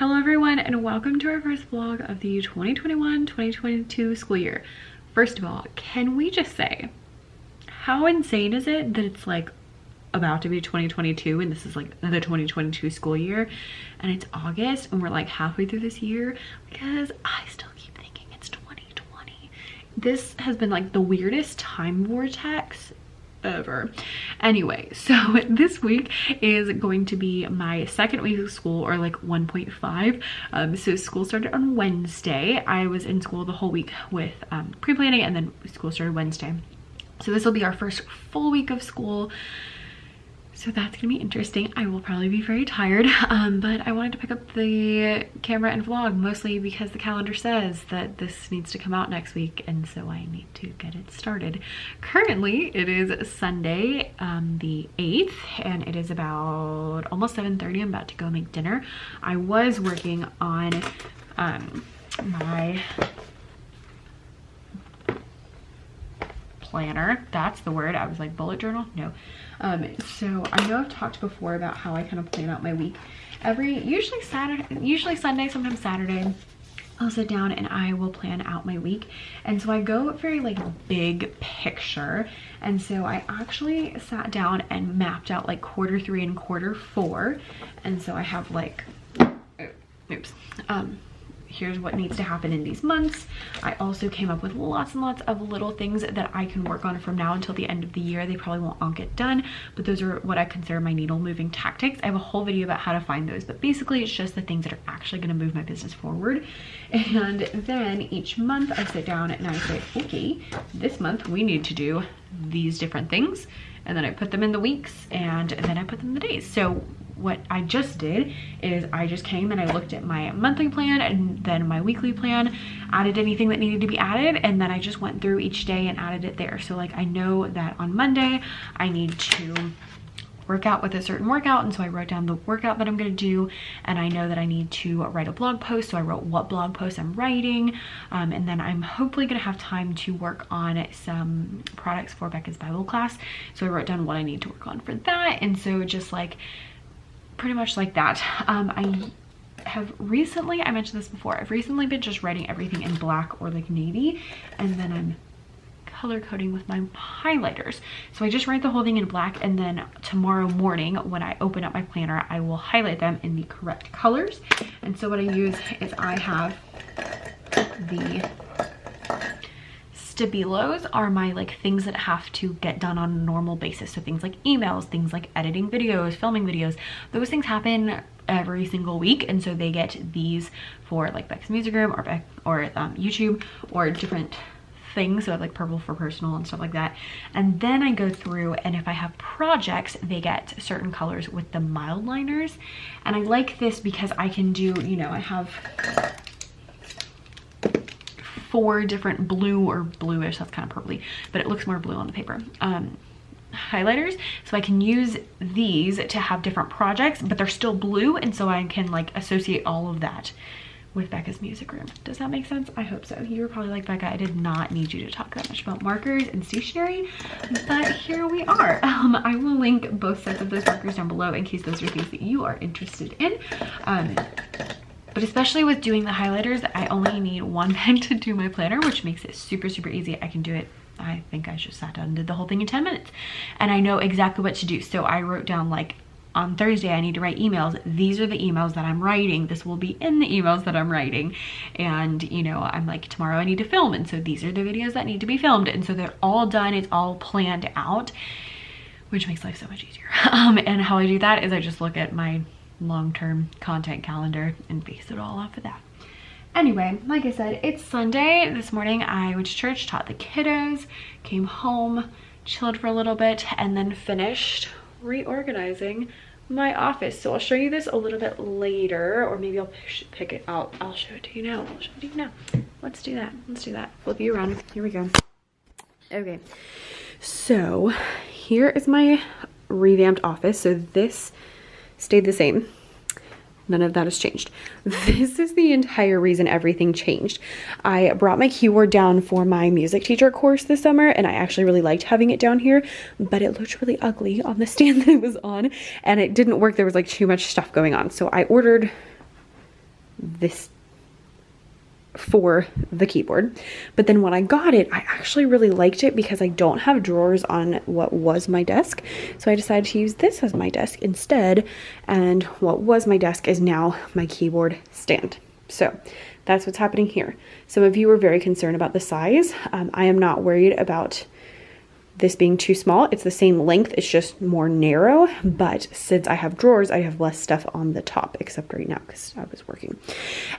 Hello everyone and welcome to our first vlog of the 2021-2022 school year. First of all, can we just say, how insane is it that it's like about to be 2022 and this is like the 2022 school year and it's August and we're like halfway through this year, because I still keep thinking it's 2020. This has been like the weirdest time vortex ever. Anyway, so this week is going to be my second week of school, or like 1.5. So school started on Wednesday. I was in school the whole week with pre-planning, and then school started Wednesday. So this will be our first full week of school. So that's gonna be interesting. I will probably be very tired, but I wanted to pick up the camera and vlog mostly because the calendar says that this needs to come out next week, and so I need to get it started. Currently, it is Sunday, the 8th, and it is about almost 7:30. I'm about to go make dinner. I was working on my planner. That's the word. I was like, bullet journal? No. So I know I've talked before about how I kind of plan out my week. Usually Sunday, sometimes Saturday, I'll sit down and I will plan out my week. And so I go very like big picture. And so I actually sat down and mapped out like Q3 and Q4. And so I have like, here's what needs to happen in these months. I also came up with lots and lots of little things that I can work on from now until the end of the year. They probably won't all get done, but those are what I consider my needle moving tactics. I have a whole video about how to find those, but basically it's just the things that are actually going to move my business forward. And then each month I sit down and I say, okay, this month we need to do these different things. And then I put them in the weeks, and then I put them in the days. So what I just did is I just came and I looked at my monthly plan and then my weekly plan, added anything that needed to be added, and then I just went through each day and added it there. So like I know that on Monday I need to work out with a certain workout, and so I wrote down the workout that I'm going to do, and I know that I need to write a blog post, so I wrote what blog post I'm writing, and then I'm hopefully going to have time to work on some products for Becca's Bible class, so I wrote down what I need to work on for that. And so just like pretty much like that. I have recently, I mentioned this before, I've recently been just writing everything in black or like navy, and then I'm color coding with my highlighters. So I just write the whole thing in black, and then tomorrow morning when I open up my planner, I will highlight them in the correct colors. And so what I use is I have the Stabilos are my like things that have to get done on a normal basis. So things like emails, things like editing videos, filming videos, those things happen every single week. And so they get these for like Becca's music room or YouTube or different things. So I have like purple for personal and stuff like that. And then I go through, and if I have projects, they get certain colors with the mild liners. And I like this because I can do, you know, I have 4 different blue or bluish, that's kind of purpley, but it looks more blue on the paper, highlighters. So I can use these to have different projects, but they're still blue, and so I can like associate all of that with Becca's music room. Does that make sense? I hope so. You were probably like, Becca, I did not need you to talk that much about markers and stationery, but here we are. I will link both sets of those markers down below in case those are things that you are interested in. But especially with doing the highlighters, I only need one pen to do my planner, which makes it super, super easy. I can do it. I think I just sat down and did the whole thing in 10 minutes. And I know exactly what to do. So I wrote down like, on Thursday, I need to write emails. These are the emails that I'm writing. This will be in the emails that I'm writing. And, you know, I'm like, tomorrow I need to film. And so these are the videos that need to be filmed. And so they're all done. It's all planned out, which makes life so much easier. And how I do that is I just look at my long-term content calendar and base it all off of that. Anyway, like I said, it's Sunday. This morning I went to church, taught the kiddos, came home, chilled for a little bit, and then finished reorganizing my office. So I'll show you this a little bit later, or maybe I'll pick it out. I'll show it to you now. I'll show it to you now. Let's do that. Let's do that. Flip you around. Here we go. Okay. So here is my revamped office. So this stayed the same. None of that has changed. This is the entire reason everything changed. I brought my keyboard down for my music teacher course this summer, and I actually really liked having it down here, but it looked really ugly on the stand that it was on, and it didn't work. There was like too much stuff going on. So I ordered this for the keyboard. But then when I got it, I actually really liked it because I don't have drawers on what was my desk. So I decided to use this as my desk instead. And what was my desk is now my keyboard stand. So that's what's happening here. Some of you were very concerned about the size. I am not worried about this being too small. It's the same length, it's just more narrow, but since I have drawers, I have less stuff on the top, except right now because I was working.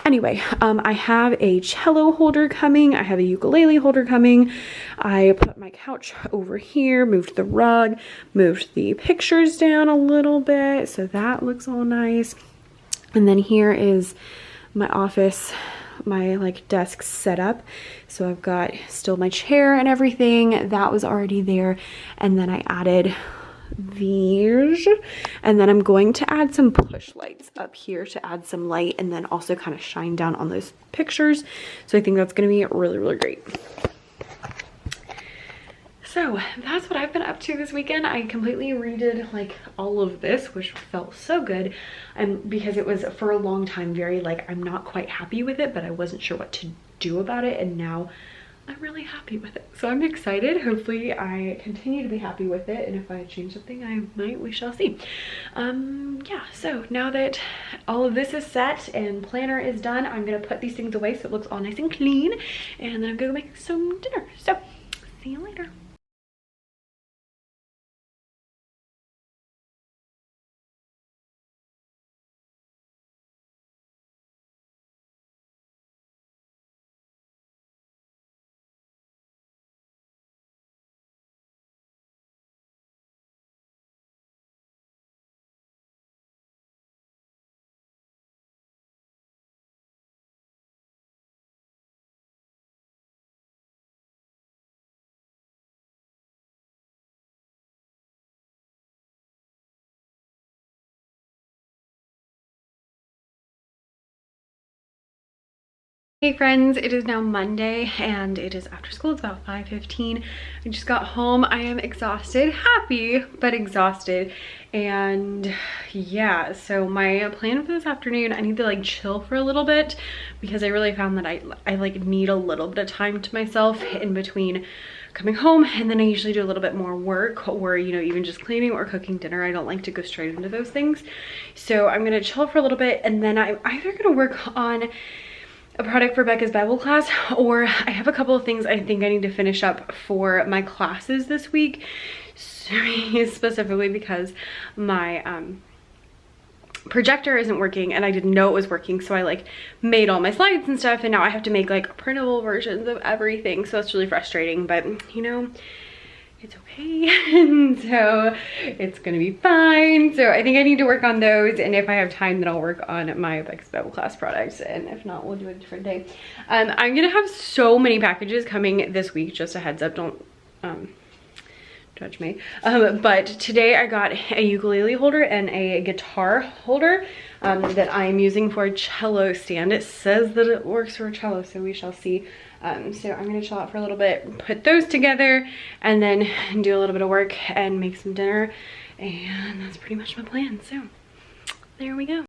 Anyway, I have a cello holder coming, I have a ukulele holder coming. I put my couch over here, moved the rug, moved the pictures down a little bit, so that looks all nice. And then here is my office, my like desk setup. So I've got still my chair and everything that was already there, and then I added these, and then I'm going to add some push lights up here to add some light and then also kind of shine down on those pictures. So I think that's going to be really great. So that's what I've been up to this weekend. I completely redid like all of this, which felt so good. Because it was for a long time very like, I'm not quite happy with it, but I wasn't sure what to do about it. And now I'm really happy with it. So I'm excited. Hopefully I continue to be happy with it. And if I change something, I might, we shall see. Yeah, so now that all of this is set and planner is done, I'm gonna put these things away so it looks all nice and clean. And then I'm gonna make some dinner. So see you later. Hey friends, it is now Monday and it is after school. It's about 5:15. I just got home. I am exhausted, happy, but exhausted. And yeah, so my plan for this afternoon, I need to like chill for a little bit because I really found that I like need a little bit of time to myself in between coming home, and then I usually do a little bit more work or, you know, even just cleaning or cooking dinner. I don't like to go straight into those things. So I'm gonna chill for a little bit, and then I'm either gonna work on a product for Becca's Bible class, or I have a couple of things I think I need to finish up for my classes this week, specifically because my projector isn't working and I didn't know it was working, so I like made all my slides and stuff, and now I have to make like printable versions of everything, so it's really frustrating, but you know, it's okay. And so it's gonna be fine. So I think I need to work on those, and if I have time then I'll work on my Becca's Bible class products, and if not we'll do it a different day. I'm gonna have so many packages coming this week, just a heads up, don't judge me. But today I got a ukulele holder and a guitar holder that I'm using for a cello stand. It says that it works for a cello, so we shall see. So I'm gonna chill out for a little bit, put those together, and then do a little bit of work and make some dinner, and that's pretty much my plan. So there we go.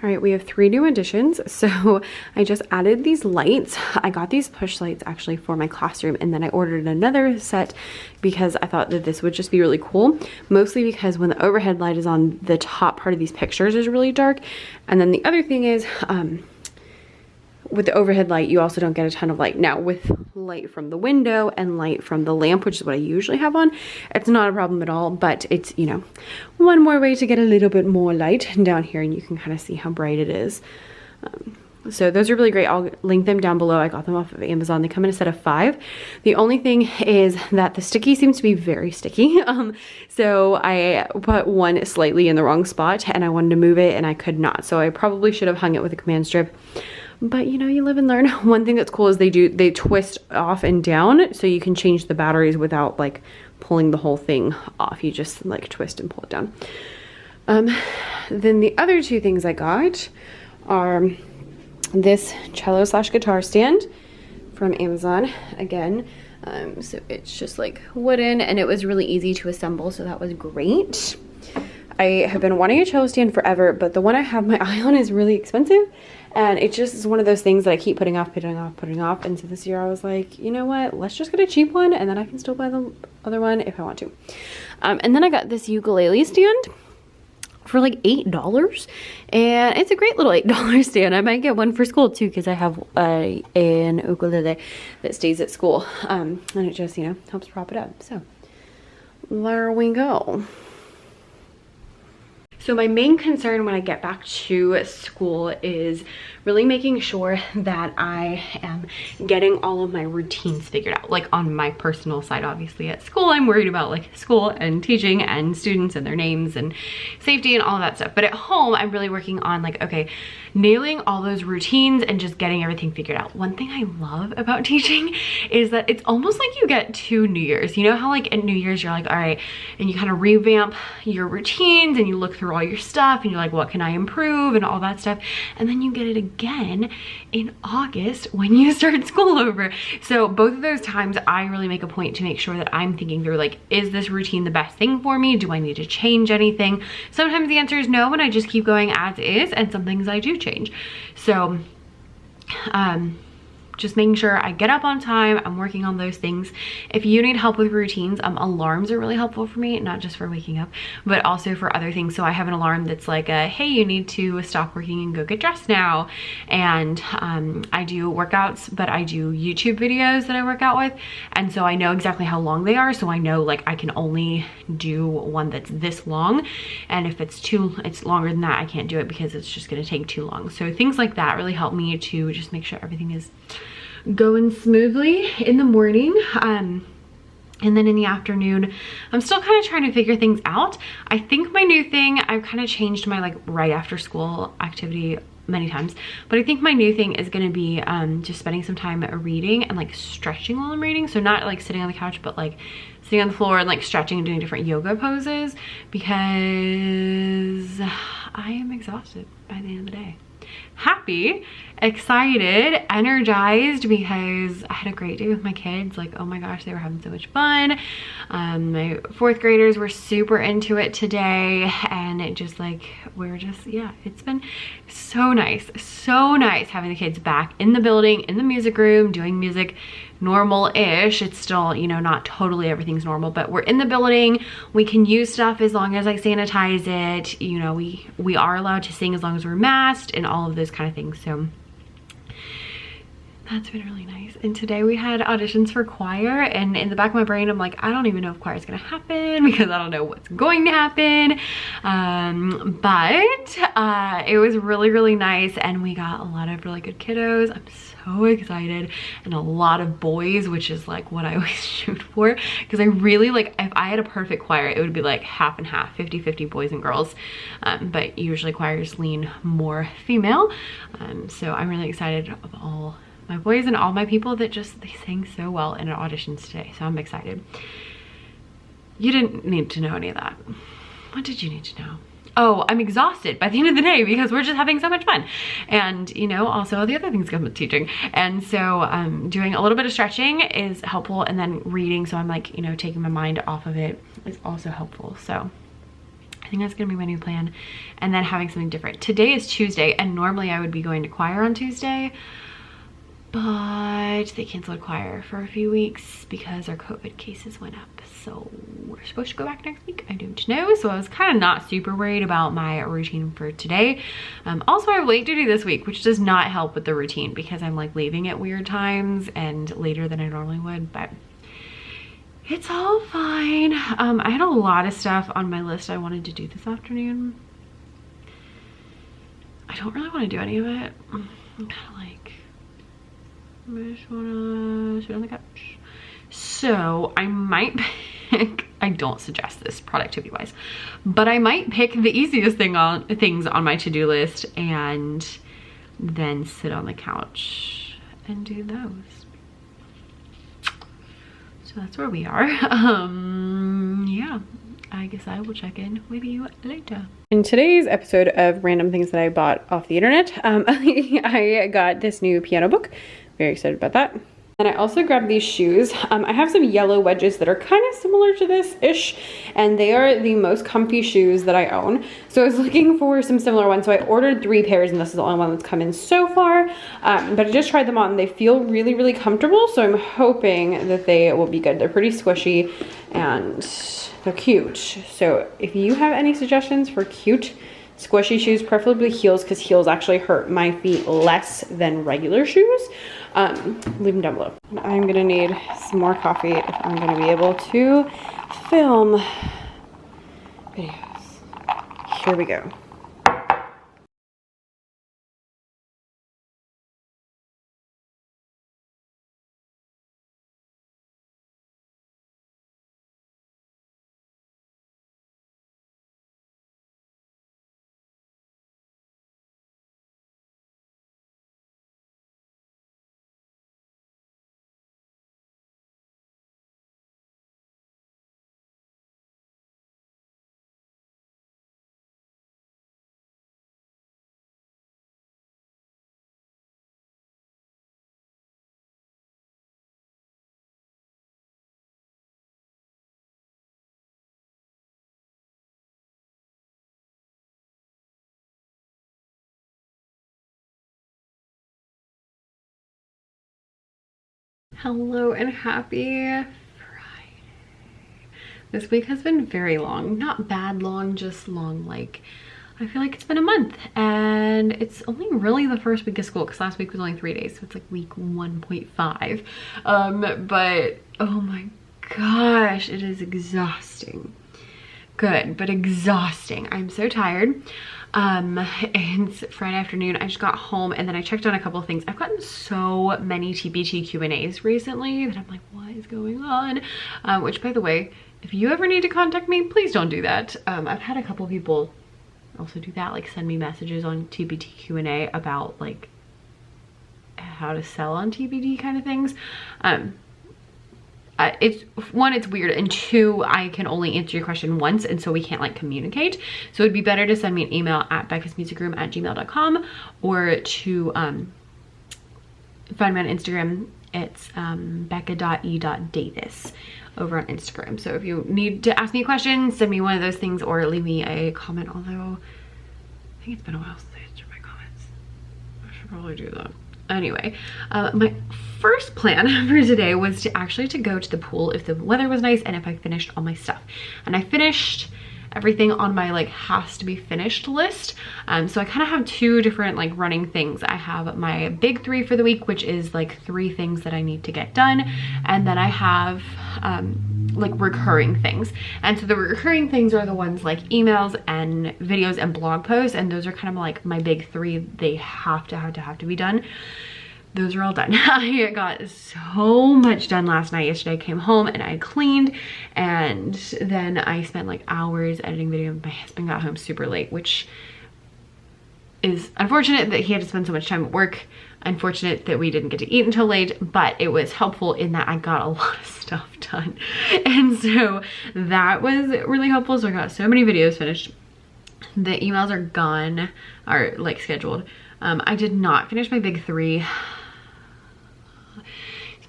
All right, we have 3 new additions. So I just added these lights. I got these push lights actually for my classroom, and then I ordered another set because I thought that this would just be really cool. Mostly because when the overhead light is on, the top part of these pictures is really dark. And then the other thing is, with the overhead light, you also don't get a ton of light. Now with light from the window and light from the lamp, which is what I usually have on, it's not a problem at all, but it's, you know, one more way to get a little bit more light down here, and you can kind of see how bright it is. So those are really great. I'll link them down below. I got them off of Amazon. They come in a set of 5. The only thing is that the sticky seems to be very sticky. So I put one slightly in the wrong spot and I wanted to move it and I could not. So I probably should have hung it with a command strip. But you know, you live and learn. One thing that's cool is they twist off and down, so you can change the batteries without like pulling the whole thing off. You just like twist and pull it down. Then the other 2 things I got are this cello / guitar stand from Amazon again. So it's just like wooden and it was really easy to assemble, so that was great. I have been wanting a cello stand forever, but the one I have my eye on is really expensive, and it just is one of those things that I keep putting off. And so this year I was like, you know what, let's just get a cheap one and then I can still buy the other one if I want to. And then I got this ukulele stand for like $8, and it's a great little $8 stand. I might get one for school too, because I have an ukulele that stays at school, and it just, you know, helps prop it up. So there we go. So my main concern when I get back to school is really making sure that I am getting all of my routines figured out. Like on my personal side, obviously at school, I'm worried about like school and teaching and students and their names and safety and all that stuff. But at home, I'm really working on like, okay, nailing all those routines and just getting everything figured out. One thing I love about teaching is that it's almost like you get 2 New Year's. You know how like at New Year's, you're like, all right, and you kind of revamp your routines and you look through all your stuff and you're like, what can I improve and all that stuff. And then you get it again in August when you start school over. So both of those times I really make a point to make sure that I'm thinking through like, is this routine the best thing for me? Do I need to change anything? Sometimes the answer is no, and I just keep going as is, and some things I do change. So just making sure I get up on time. I'm working on those things. If you need help with routines, alarms are really helpful for me, not just for waking up, but also for other things. So I have an alarm that's like, hey, you need to stop working and go get dressed now. And I do workouts, but I do YouTube videos that I work out with. And so I know exactly how long they are. So I know like I can only do one that's this long. And if it's longer than that, I can't do it because it's just gonna take too long. So things like that really help me to just make sure everything is going smoothly in the morning. And then in the afternoon, I'm still kind of trying to figure things out. I think my new thing, I've kind of changed my like right after school activity many times, but I think my new thing is going to be just spending some time reading and like stretching while I'm reading. So not like sitting on the couch, but like sitting on the floor and like stretching and doing different yoga poses, because I am exhausted by the end of the day. Happy, excited, energized, because I had a great day with my kids. Like, oh my gosh, they were having so much fun. My 4th graders were super into it today, and it just like, yeah, it's been so nice having the kids back in the building, in the music room, doing music normal-ish. It's still, you know, not totally everything's normal, but we're in the building. We can use stuff as long as I sanitize it. You know, we are allowed to sing as long as we're masked and all of those kind of things. So that's been really nice. And today we had auditions for choir, and in the back of my brain I'm like, I don't even know if choir is gonna happen because I don't know what's going to happen. But it was really nice, and we got a lot of really good kiddos. I'm so excited, and a lot of boys, which is like what I always shoot for, because I really like, if I had a perfect choir, it would be like half and half, 50-50 boys and girls. But usually choirs lean more female. So I'm really excited of all my boys and all my people that just, they sang so well in our auditions today. So I'm excited. You didn't need to know any of that. What did you need to know? Oh, I'm exhausted by the end of the day because we're just having so much fun. And, you know, also the other things come with teaching. And so doing a little bit of stretching is helpful, and then reading, so I'm like, you know, taking my mind off of it is also helpful. So I think that's gonna be my new plan. And then having something different. Today is Tuesday, and normally I would be going to choir on Tuesday, but they canceled choir for a few weeks because our COVID cases went up. So we're supposed to go back next week. I don't know. So I was kind of not super worried about my routine for today. Also, I have late duty this week, which does not help with the routine because I'm like leaving at weird times and later than I normally would, but it's all fine. I had a lot of stuff on my list I wanted to do this afternoon. I don't really want to do any of it. I'm kind of like, I just wanna sit on the couch. So I might pick, I don't suggest this productivity wise, but I might pick the easiest things on my to-do list and then sit on the couch and do those. So that's where we are. Yeah, I guess I will check in with you later. In today's episode of random things that I bought off the internet, I got this new piano book. Very excited about that. And I also grabbed these shoes. I have some yellow wedges that are kind of similar to this-ish, and they are the most comfy shoes that I own. So I was looking for some similar ones. So I ordered 3 pairs, and this is the only one that's come in so far. But I just tried them on. They feel really, really comfortable. So I'm hoping that they will be good. They're pretty squishy and they're cute. So if you have any suggestions for cute squishy shoes, preferably heels, because heels actually hurt my feet less than regular shoes, leave them down below. I'm gonna need some more coffee if I'm gonna be able to film videos. Here we go. Hello and happy Friday. This week has been very long. Not bad long, just long, like, I feel like it's been a month, and it's only really the first week of school because last week was only 3 days, so it's like week 1.5. But oh my gosh, it is exhausting. Good, but exhausting. I'm so tired. It's Friday afternoon. I just got home and then I checked on a couple of things. I've gotten so many TPT Q&As recently that I'm like, what is going on? Which, by the way, if you ever need to contact me, please don't do that. I've had a couple of people also do that, like send me messages on TPT Q&A about like how to sell on TPT kind of things. It's one, it's weird, and 2, I can only answer your question once, and so we can't like communicate. So it'd be better to send me an email at beccasmusicroom@gmail.com or to find me on Instagram. It's Becca.e.davis over on Instagram. So if you need to ask me a question, send me one of those things or leave me a comment, although I think it's been a while since I answered my comments. I should probably do that. Anyway, my first plan for today was to actually go to the pool if the weather was nice and if I finished all my stuff. And I finished everything on my like has to be finished list. So I kind of have 2 different like running things. I have my big 3 for the week, which is like 3 things that I need to get done. And then I have like recurring things. And so the recurring things are the ones like emails and videos and blog posts. And those are kind of like my big 3. They have to be done. Those are all done. I got so much done last night. Yesterday I came home and I cleaned, and then I spent like hours editing video. My husband got home super late, which is unfortunate that he had to spend so much time at work. Unfortunate that we didn't get to eat until late, but it was helpful in that I got a lot of stuff done. And so that was really helpful. So I got so many videos finished. The emails are gone, are like scheduled. I did not finish my big 3.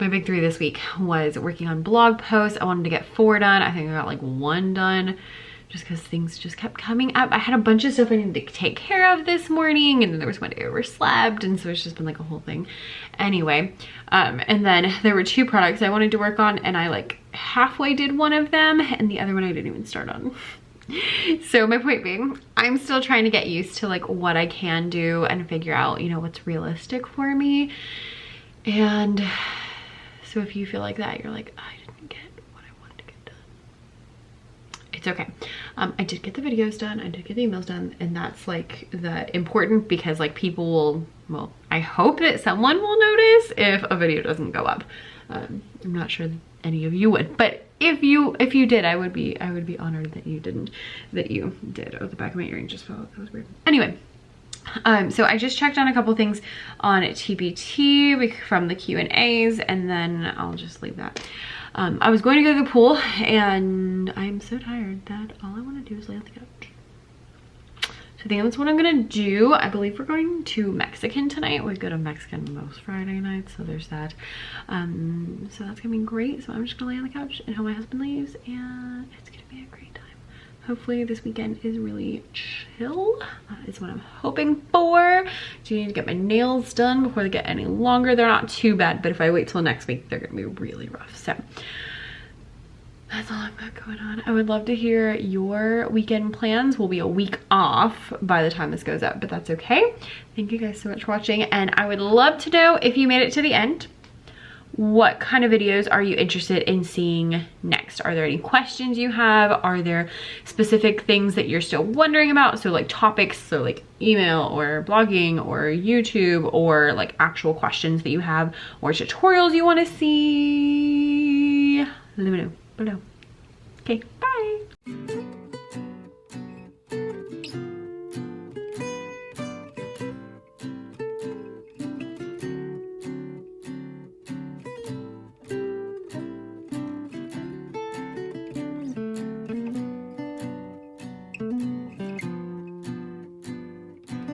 My big 3 this week was working on blog posts. I wanted to get 4 done. I think I got like 1 done just because things just kept coming up. I had a bunch of stuff I needed to take care of this morning, and then there was one day I overslept, and so it's just been like a whole thing. Anyway, and then there were 2 products I wanted to work on, and I like halfway did one of them, and the other one I didn't even start on. So my point being, I'm still trying to get used to like what I can do and figure out, you know, what's realistic for me. And so if you feel like that, you're like, I didn't get what I wanted to get done. it's okay. I did get the videos done, I did get the emails done, and that's like the important, because like people will, well, I hope that someone will notice if a video doesn't go up. I'm not sure that any of you would, but if you did, I would be honored that you did. Oh, the back of my earring just fell out. That was weird. Anyway, so I just checked on a couple things on TPT from the Q&As, and then I'll just leave that. I was going to go to the pool, and I'm so tired that all I want to do is lay on the couch. So I think that's what I'm gonna do. I believe we're going to Mexican tonight. We go to Mexican most Friday nights, so there's that. So that's gonna be great. So I'm just gonna lay on the couch until my husband leaves, and it's gonna be a great time. Hopefully this weekend is really chill. That is what I'm hoping for. Do need to get my nails done before they get any longer. They're not too bad, but if I wait till next week, they're gonna be really rough. So that's all I've got going on. I would love to hear your weekend plans. We'll be a week off by the time this goes up, but that's okay. Thank you guys so much for watching, and I would love to know, if you made it to the end, what kind of videos are you interested in seeing next? Are there any questions you have? Are there specific things that you're still wondering about? So like topics, so like email or blogging or YouTube, or like actual questions that you have, or tutorials you want to see? Let me know below. Okay.